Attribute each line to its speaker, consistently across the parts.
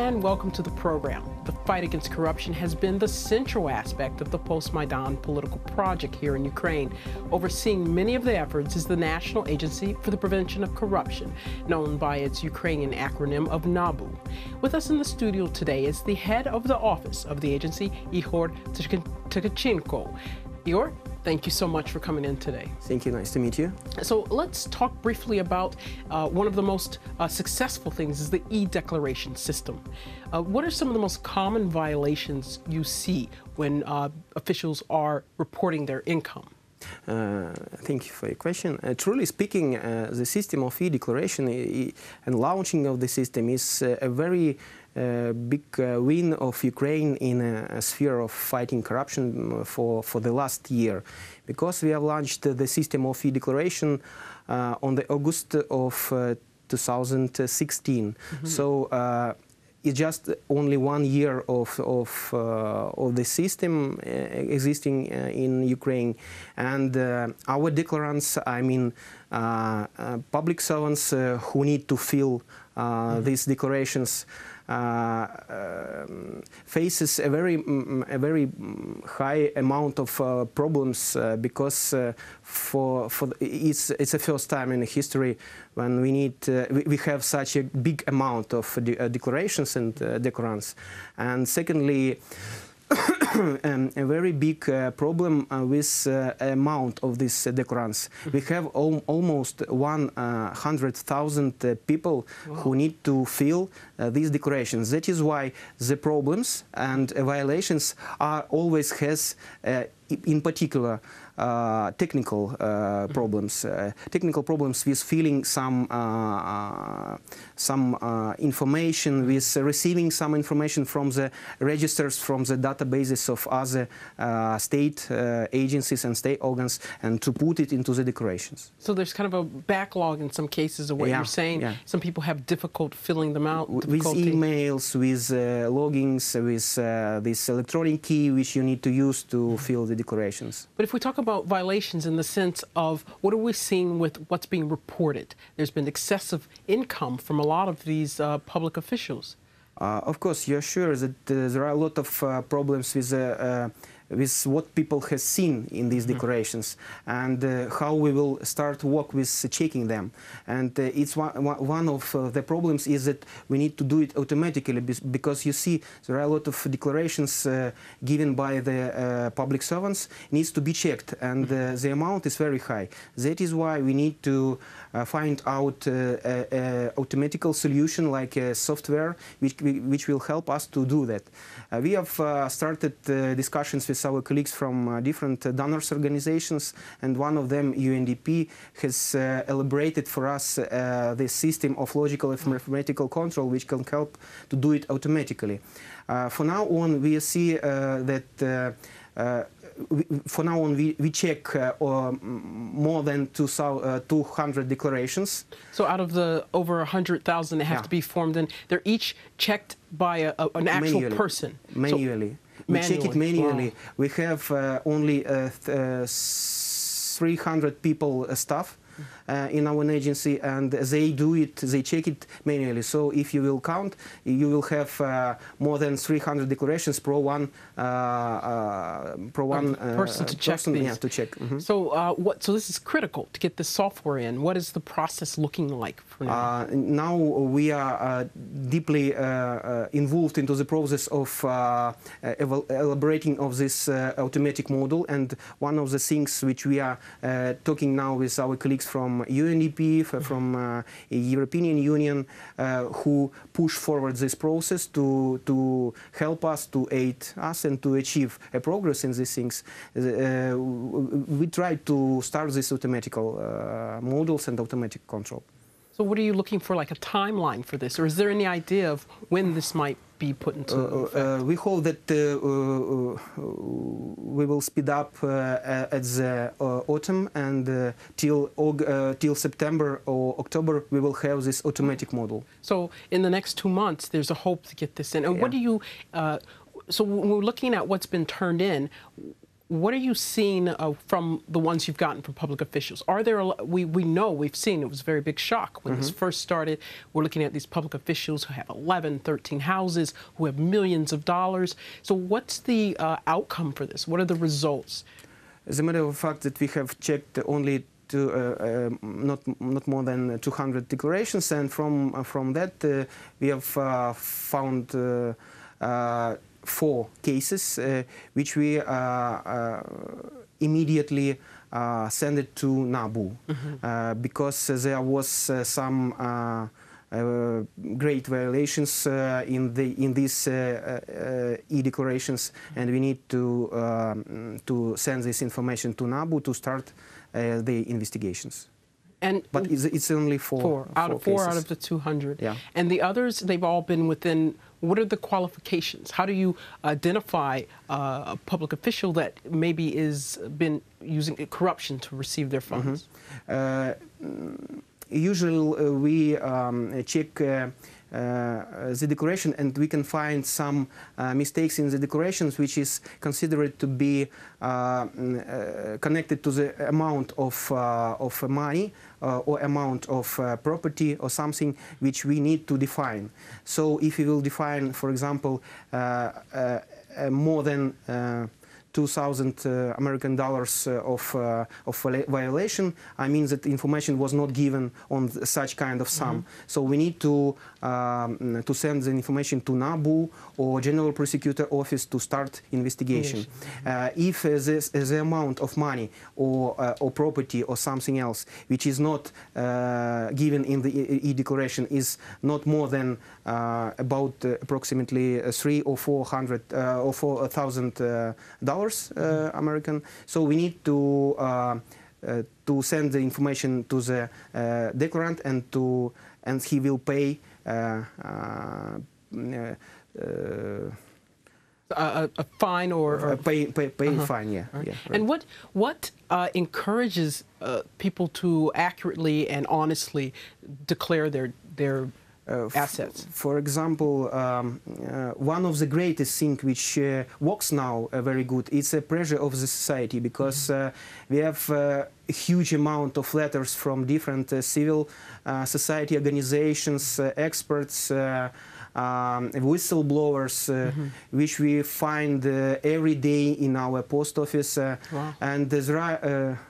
Speaker 1: and welcome to the program. The fight against corruption has been the central aspect of the post-Maidan political project here in Ukraine. Overseeing many of the efforts is the National Agency for the Prevention of Corruption, known by its Ukrainian acronym of NABU. With us in the studio today is the head of the office of the agency, Ihor Tkachenko. Ihor, thank you so much for coming in today.
Speaker 2: Thank you. Nice to meet you.
Speaker 1: So let's talk briefly about one of the most successful things is the e-declaration system. What are some of the most common violations you see when officials are reporting their income?
Speaker 2: Thank you for your question. Truly speaking, the system of e-declaration and launching of the system is a very big win of Ukraine in a sphere of fighting corruption for the last year, because we have launched the system of e-declaration on the August of 2016. Mm-hmm. So it's just only 1 year of the system existing in Ukraine, and our declarants, I mean public servants who need to fill these declarations, faces a very high amount of problems because it's the first time in history when we have such a big amount of declarations and declarants, and secondly, a very big problem with amount of these declarants. We have almost 100,000 people who need to fill these declarations. That is why the problems and violations always has, in particular, technical problems. Technical problems with filling some information, with receiving some information from the registers, from the databases of other state agencies and state organs, and to put it into the declarations.
Speaker 1: So there's kind of a backlog in some cases of what you're saying. Yeah. Some people have difficult filling them out.
Speaker 2: With emails, with logins, with this electronic key which you need to use to fill the declarations.
Speaker 1: But if we talk about violations in the sense of what are we seeing with what's being reported? There's been excessive income from a lot of these public officials.
Speaker 2: Of course, you're sure that there are a lot of problems with what people have seen in these declarations, and how we will start work with checking them. And it's one of the problems is that we need to do it automatically, because you see there are a lot of declarations given by the public servants needs to be checked, and the amount is very high. That is why we need to find out an automatical solution like a software which will help us to do that. We have started discussions with our colleagues from different donors organizations, and one of them, UNDP, has elaborated for us the system of logical and mathematical control which can help to do it automatically. For now on, we see that we check more than 200 declarations.
Speaker 1: So out of the over 100,000 that have to be formed, and they're each checked by an actual person?
Speaker 2: Manually. We check it manually. Wow. We have only 300 people staff in our agency, and they check it manually. So if you will count, you will have more than 300 declarations per one
Speaker 1: person to check these.
Speaker 2: Yeah, to check. Mm-hmm.
Speaker 1: So so this is critical to get the software in. What is the process looking like for now?
Speaker 2: Now we are deeply involved into the process of elaborating of this automatic model, and one of the things which we are talking now with our colleagues from UNDP, from European Union, who push forward this process to help us, to aid us, and to achieve a progress in these things. We try to start these automatical models and automatic control.
Speaker 1: So what are you looking for, like a timeline for this, or is there any idea of when this might be put into effect?
Speaker 2: We hope that we will speed up at the autumn, and till September or October we will have this automatic model.
Speaker 1: So in the next 2 months there's a hope to get this in. And what do you, so when we're looking at what's been turned in, What are you seeing from the ones you've gotten from public officials? Are there, we know, we've seen, it was a very big shock when this first started. We're looking at these public officials who have 11, 13 houses, who have millions of dollars. So what's the outcome for this? What are the results?
Speaker 2: As a matter of fact, that we have checked only not more than 200 declarations, and from that we have found 4 cases which we immediately sent it to NABU because there was some great violations in these e-declarations, and we need to send this information to NABU to start the investigations. But it's only 4
Speaker 1: out of the 200.
Speaker 2: Yeah.
Speaker 1: And the others, they've all been within. What are the qualifications? How do you identify a public official that maybe is been using corruption to receive their funds?
Speaker 2: Usually we check the declaration, and we can find some mistakes in the declarations which is considered to be connected to the amount of money or amount of property or something which we need to define. So if you will define, for example, more than $2,000 American dollars of violation, I mean that information was not given on such kind of sum. So we need to send the information to NABU or General Prosecutor Office to start investigation. If the amount of money or property or something else which is not given in the e-declaration is not more than about approximately $300 or $4,000 American, so we need to send the information to the declarant, and he will pay
Speaker 1: a fine or
Speaker 2: pay fine, yeah.
Speaker 1: Right.
Speaker 2: Yeah, right.
Speaker 1: And what encourages people to accurately and honestly declare their assets?
Speaker 2: For example, one of the greatest things which works now very good is the pressure of the society, because we have a huge amount of letters from different civil society organizations, experts, whistleblowers, which we find every day in our post office.
Speaker 1: Wow.
Speaker 2: And there are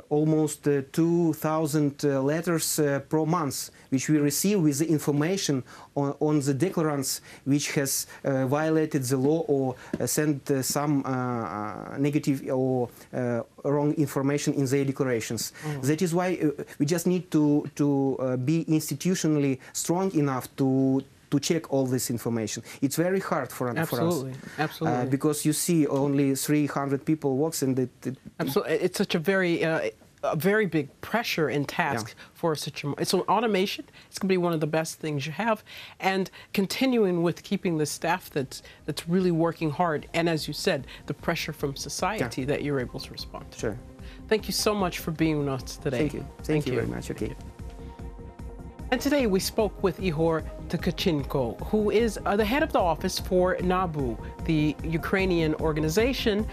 Speaker 2: almost 2,000 letters per month, which we receive with the information on the declarants which has violated the law or sent some negative or wrong information in their declarations. That is why we just need to be institutionally strong enough to check all this information. It's very hard for us.
Speaker 1: Absolutely.
Speaker 2: Because you see only 300 people works, and
Speaker 1: absolutely, it's such a very big pressure and task for such a. So automation, it's going to be one of the best things you have, and continuing with keeping the staff that's really working hard, and as you said, the pressure from society that you're able to respond to.
Speaker 2: Sure.
Speaker 1: Thank you so much for being with us today.
Speaker 2: Thank you. Thank you very much. Okay.
Speaker 1: And today we spoke with Ihor Tkachenko, who is the head of the office for NABU, the Ukrainian organization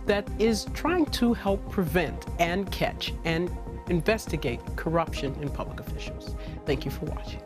Speaker 1: that is trying to help prevent and catch and investigate corruption in public officials. Thank you for watching.